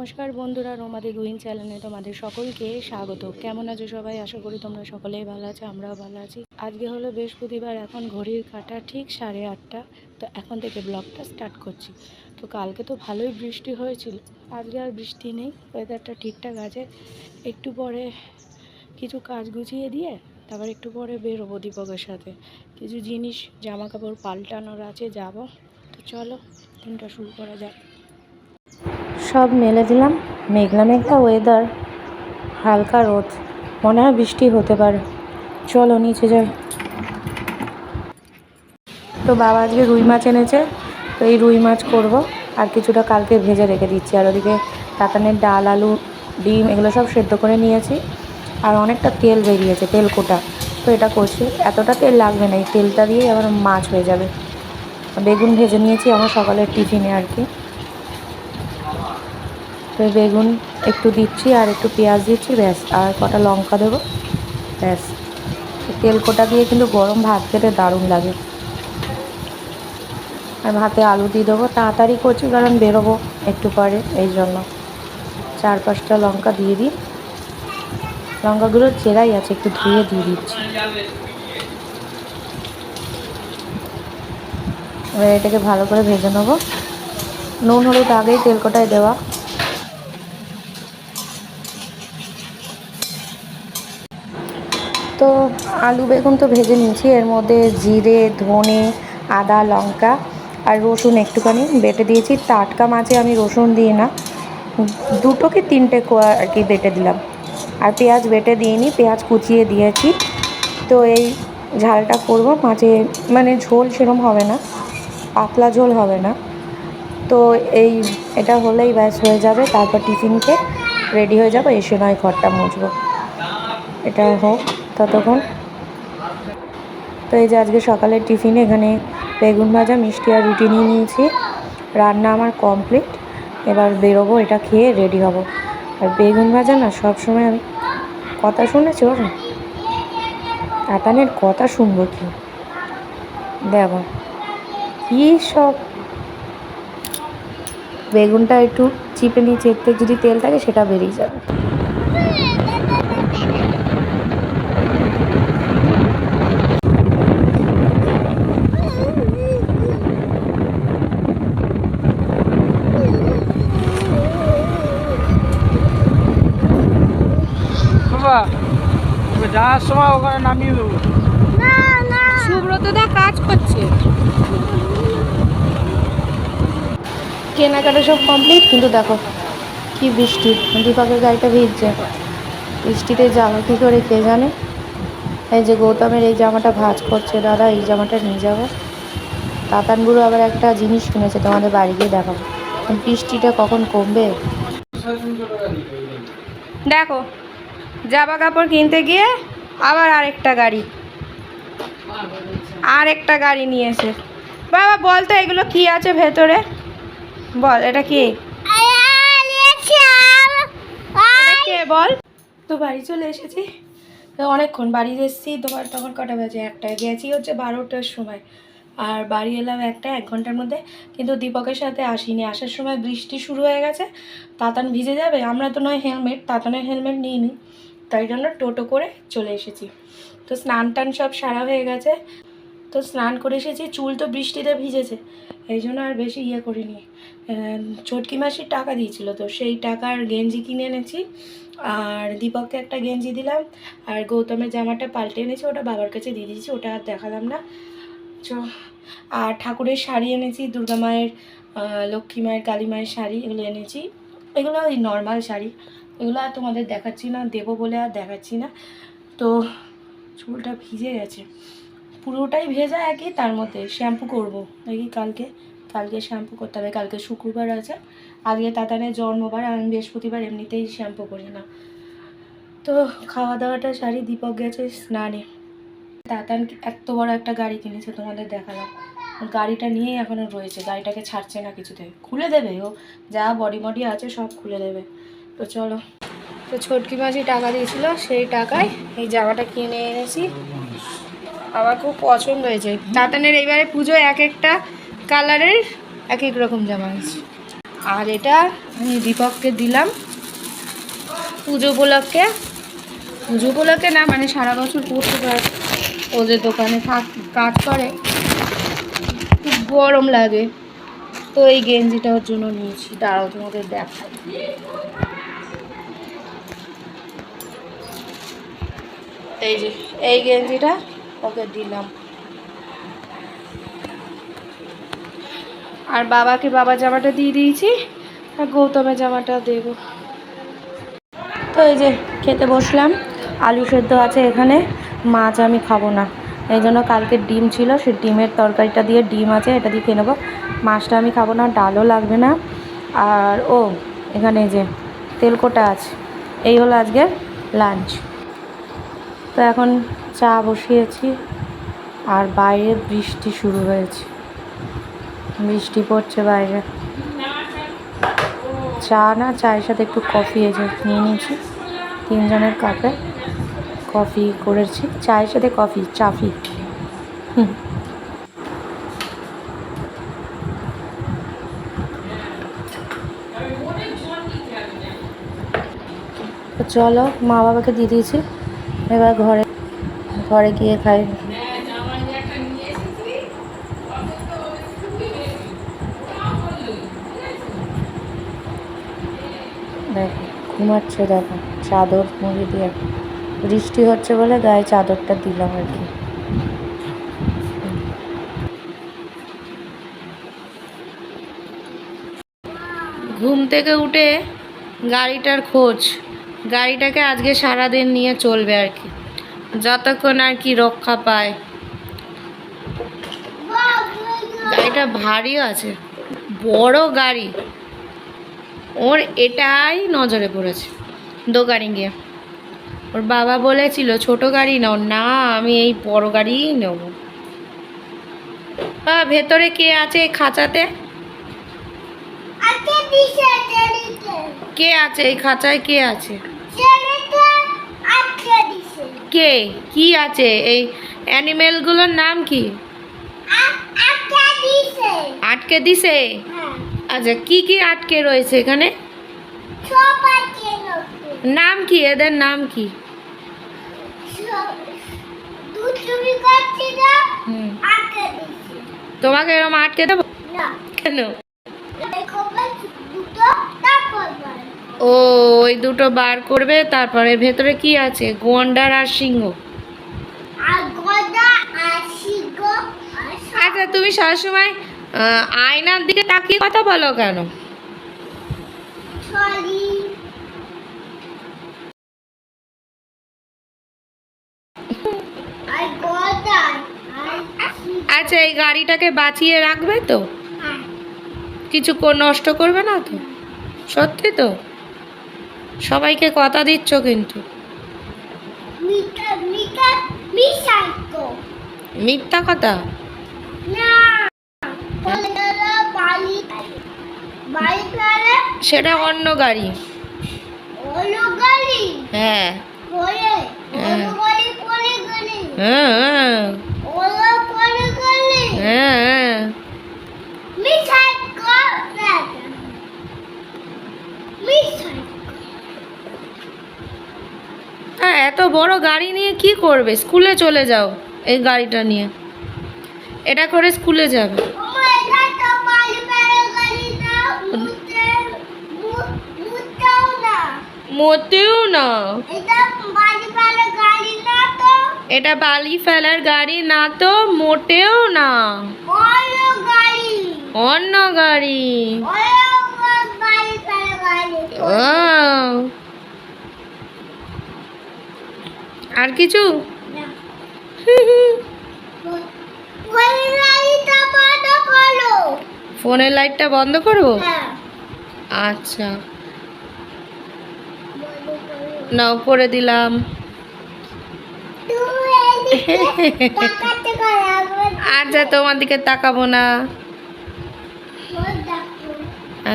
নমস্কার বন্ধুরা, রোমাদি গুইন চ্যানেলে তোমাদের সকলকে স্বাগত। কেমন আছো সবাই? আশা করি তোমরা সকলেই ভালো আছো, আমরাও ভালো আছি। আজকে হলো বৃহস্পতিবার, এখন ঘড়ির কাঁটা ঠিক 8:30। তো এখন থেকে ব্লগটা স্টার্ট করছি। তো কালকে তো ভালোই বৃষ্টি হয়েছিল, আজকে আর বৃষ্টি নেই, ওয়েদারটা ঠিকঠাক আছে। একটু পরে কিছু কাজ গুছিয়ে দিয়ে তারপর একটু পরে বেরোবো দীপকের সাথে। কিছু জিনিস জামা কাপড় পাল্টানোর আছে, যাব। তো চলো দিনটা শুরু করা যাক। সব মেলে দিলাম, মেঘলা মেঘলা ওয়েদার, হালকা রোদ, মনে হয় বৃষ্টি হতে পারে। চলো নিচে যাই। তো বাবা আজকে রুই মাছ এনেছে, তো এই রুই মাছ করব। আর কিছুটা কালকে ভেজে রেখে দিচ্ছি। আর ওদিকে কাতানের ডাল, আলু, ডিম এগুলো সব সেদ্ধ করে নিয়েছি। আর অনেকটা তেল বেরিয়েছে, তেল কোটা। তো এটা করছি, এতটা তেল লাগবে না, এই তেলটা দিয়েই আবার মাছ হয়ে যাবে। বেগুন ভেজে নিয়েছি আমার সকালের টিফিনে আর কি। তো বেগুন একটু দিচ্ছি আর একটু পেঁয়াজ দিচ্ছি, ব্যাস। আর কটা লঙ্কা দেবো, ব্যাস। তেল কোটা দিয়ে কিন্তু গরম ভাত খেতে দারুণ লাগে। আর ভাতে আলু দিয়ে দেবো, তাড়াতাড়ি করছি কারণ বেরোবো একটু পরে, এই জন্য। 4-5টা লঙ্কা দিয়ে দিই, লঙ্কাগুলোর চেরাই আছে, একটু ধুয়ে দিয়ে দিচ্ছি। এবার এটাকে ভালো করে ভেজে নেবো। নুন হলুদ আগেই তেল কোটায় দেওয়া। তো আলু বেগুন তো ভেজে নিয়েছি, এর মধ্যে জিরে, ধনে, আদা, লঙ্কা আর রসুন একটুখানি বেটে দিয়েছি। টাটকা মাছে আমি রসুন দিই না, 2 কি 3টে আর কি বেটে দিলাম। আর পেঁয়াজ বেটে দিইনি, পেঁয়াজ কুচিয়ে দিয়েছি। তো এই ঝালটা করব মাছে, মানে ঝোল সেরম হবে না, পাতলা ঝোল হবে না। তো এটা হলেই ব্যাস হয়ে যাবে। তারপর টিফিনকে রেডি হয়ে যাবো, এসে নয় ঘরটা মুছবো। এটা হোক ততক্ষণ। তো এই যে আজকে সকালের টিফিনে এখানে বেগুন ভাজা, মিষ্টি আর রুটি নিয়ে নিয়েছি। রান্না আমার কমপ্লিট, এবার বেরোবো, এটা খেয়ে রেডি হব। আর বেগুন ভাজা না, সবসময় আমি কথা শুনেছি ওর, আতানের কথা শুনবো কি, দেখো কী সব। বেগুনটা একটু চিপে নিয়ে চেপতে যদি তেল থাকে সেটা বেরিয়ে যাবে। যাওয়ার সময় ওখানে নামিয়ে দেবো। সুব্রতদা কাজ করছে, কেনাকাটা সব কমপ্লিট। কিন্তু দেখো কি বৃষ্টি, দীপকের গাড়িটা ভিজছে, বৃষ্টিতে যাবো কী করে কে জানে। এই যে গৌতমের এই জামাটা ভাঁজ করছে দাদা, এই জামাটা নিয়ে যাবো। তাতানগুলো আবার একটা জিনিস কিনেছে, তোমাদের বাড়ি গিয়ে দেখাবো। বৃষ্টিটা কখন কমবে দেখো। জামা কাপড় কিনতে গিয়ে আবার আরেকটা গাড়ি নিয়েছে। বাবা বল তো এগুলো কি আছে ভেতরে, বল এটা কি, কে বল। তো বাড়ি চলে এসেছি, তো অনেকক্ষণ বাড়ি এসেছি। তোমার তখন কটা বাজে, 1টায় গেছি হচ্ছে 12টার সময়। আর বাড়ি এলাম 1 ঘন্টার মধ্যে। কিন্তু দীপকের সাথে আসিনি, আসার সময় বৃষ্টি শুরু হয়ে গেছে, তাতান ভিজে যাবে। আমরা তো নয় হেলমেট, তাতানের হেলমেট নিইনি, তাই জন্য টোটো করে চলে এসেছি। তো স্নান টান সব সারা হয়ে গেছে, তো স্নান করে এসেছি। চুল তো বৃষ্টিতে ভিজেছে, এই জন্য আর বেশি করিনি। চটকি মাসির টাকা দিয়েছিল, তো সেই টাকার গেঞ্জি কিনে এনেছি। আর দীপককে একটা গেঞ্জি দিলাম, আর গৌতমের জামাটা পাল্টে এনেছি, ওটা বাবার কাছে দিয়ে দিয়েছি, ওটা আর দেখালাম না। আর ঠাকুরের শাড়ি এনেছি, দুর্গা মায়ের, লক্ষ্মী মায়ের, কালী মায়ের শাড়ি এগুলো এনেছি। এগুলো ওই নর্মাল শাড়ি, এগুলো আর তোমাদের দেখাচ্ছি না, দেবো বলে আর দেখাচ্ছি না। তো চুলটা ভিজে গেছে, পুরোটাই ভেজা একই, তার মধ্যে শ্যাম্পু করবো দেখি কালকে শ্যাম্পু করতে হবে। কালকে শুক্রবার আছে, আজকে তাতানের জন্মবার, আমি বৃহস্পতিবার এমনিতেই শ্যাম্পু করি না। তো খাওয়া দাওয়াটা সারি, দীপক গেছে স্নানে। তাতান এত বড় একটা গাড়ি কিনেছে, তোমাদের দেখালাম। গাড়িটা নিয়েই এখনও রয়েছে, গাড়িটাকে ছাড়ছে না কিছুতে। খুলে দেবে ও, যা বডি আছে সব খুলে দেবে। তো চলো। তো ছোটকি মাঝি টাকা দিয়েছিল, সেই টাকায় এই জামাটা কিনে এনেছি। আমার খুব পছন্দ হয়েছে। তাতানের এইবারে পুজো এক একটা কালারের এক এক রকম জামা আছে। আর এটা আমি দীপককে দিলাম পুজো উপলক্ষে না, মানে সারা বছর পড়তে পারে, ওদের দোকানে কাজ করে, খুব গরম লাগে, তো এই গেঞ্জিটা ওর জন্য নিয়েছি। দাঁড়াও তোমাদের দেখাই। এই যে এই গেঞ্জিটা ওকে দিলাম। আর বাবাকে বাবা জামাটা দিয়ে দিয়েছি, আর গৌতমের জামাটা দেব। তো এই যে খেতে বসলাম, আলু সেদ্ধ আছে এখানে, মাছ আমি খাবো না, এই জন্য কালকে ডিম ছিল, সেই ডিমের তরকারিটা দিয়ে, ডিম আছে এটা দিয়ে খেয়ে নেবো, মাছটা আমি খাবো না, ডালও লাগবে না। আর এখানে এই যে তেলকোটা আছে। এই হলো আজকের লাঞ্চ। তো এখন চা বসিয়েছি, আর বাইরে বৃষ্টি শুরু হয়েছে, বৃষ্টি পড়ছে বাইরে। চা না, চায়ের সাথে একটু কফি এই যে নিয়ে নিয়েছি, 3 জনের কাপে কফি করেছি, চায়ের সাথে কফি, চাফি। তো চলো, মা বাবাকে দিয়ে দিয়েছি, এবার ঘরে গিয়ে খাই। দেখো ঘুমাচ্ছে, দেখো চাদর মুড়ি দিয়ে, বৃষ্টি হচ্ছে বলে গায়ে চাদরটা দিলাম আর কি। ঘুম থেকে উঠে গাড়িটার খোঁজ, গাড়িটাকে আজকে সারাদিন নিয়ে চলবে আর কি, যতক্ষণ আর কি রক্ষা পায়। গাড়িটা ভারী আছে, বড় গাড়ি, ওর এটাই নজরে পড়েছে দোকানে গিয়ে। ওর বাবা বলেছিল ছোট গাড়ি নাও, না আমি এই বড় গাড়িই নেব। ভেতরে কে আছে খাঁচাতে? কে আছে এই খাঁচায়? কে আছে? কে? কি আছে? এই অ্যানিমেলগুলোর নাম কি? আটকে দিছে? আচ্ছা, কি কি আটকে রয়েছে এখানে? নাম কি এদের? নাম কি? তোমাকে এরকম আটকে দেবো কেন? ও, ওই দুটো বার করবে, তারপরে ভেতরে কি আছে? গন্ডার আর সিংহ। আচ্ছা, তুমি সবসময় আয়নার দিকে তাকিয়ে কথা বলো কেন? আচ্ছা, এই গাড়িটাকে বাঁচিয়ে রাখবে তো? কিছু নষ্ট করবে না তো? সত্যি তো? সবাইকে কথা দিচ্ছ কিন্তু। মিথ্যা কথা? সেটা অন্য গাড়ি। হ্যাঁ হ্যাঁ, এত বড় গাড়ি নিয়ে কি করবে? স্কুলে চলে যাও এই গাড়িটা নিয়ে, এটা করে স্কুলে যাবে। মোটেও না, এটা বালি ফেলার গাড়ি না তো, মোটেও না, অন্য গাড়ি। আর কিছু? ফোনের লাইটটা বন্ধ করবো? আচ্ছা নাও, করে দিলাম। আচ্ছা, তোমার দিকে তাকাবো না।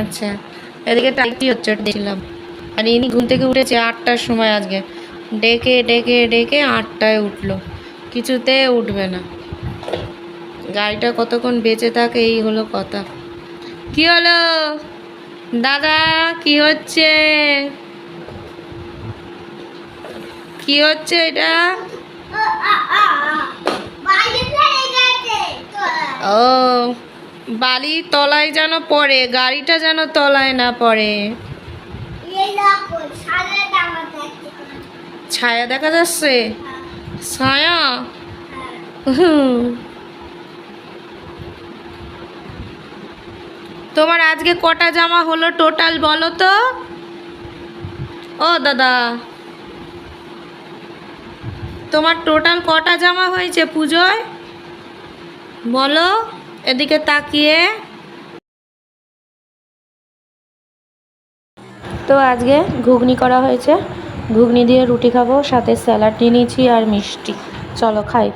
আচ্ছা, এদিকে টাইটি হচ্ছে দেখলাম। আর ইনি ঘুম থেকে উঠেছে 8টার সময়, আজকে ডেকে ডেকে ডেকে 8টায় উঠলো, কিছুতে উঠবে না। গাড়িটা কতক্ষণ বেঁচে থাকে এই হলো কথা। কি হলো? দাদা কি হচ্ছে? কি হচ্ছে এটা? ও বালি তলায় যেন পড়ে, গাড়িটা যেন তলায় না পড়ে। ছায়া দেখা যাচ্ছে? ছায়া? তোমার আজকে কটা জামা হলো টোটাল বলো তো? ও দাদা, তোমার টোটাল কটা জামা হয়েছে পুজোয় বলো, এদিকে তাকিয়ে। তো আজকে ঘুগনি করা হয়েছে, ঘুগনি দিয়ে রুটি খাবো, সাথে স্যালাড নিয়ে নিয়েছি আর মিষ্টি। চলো খাই।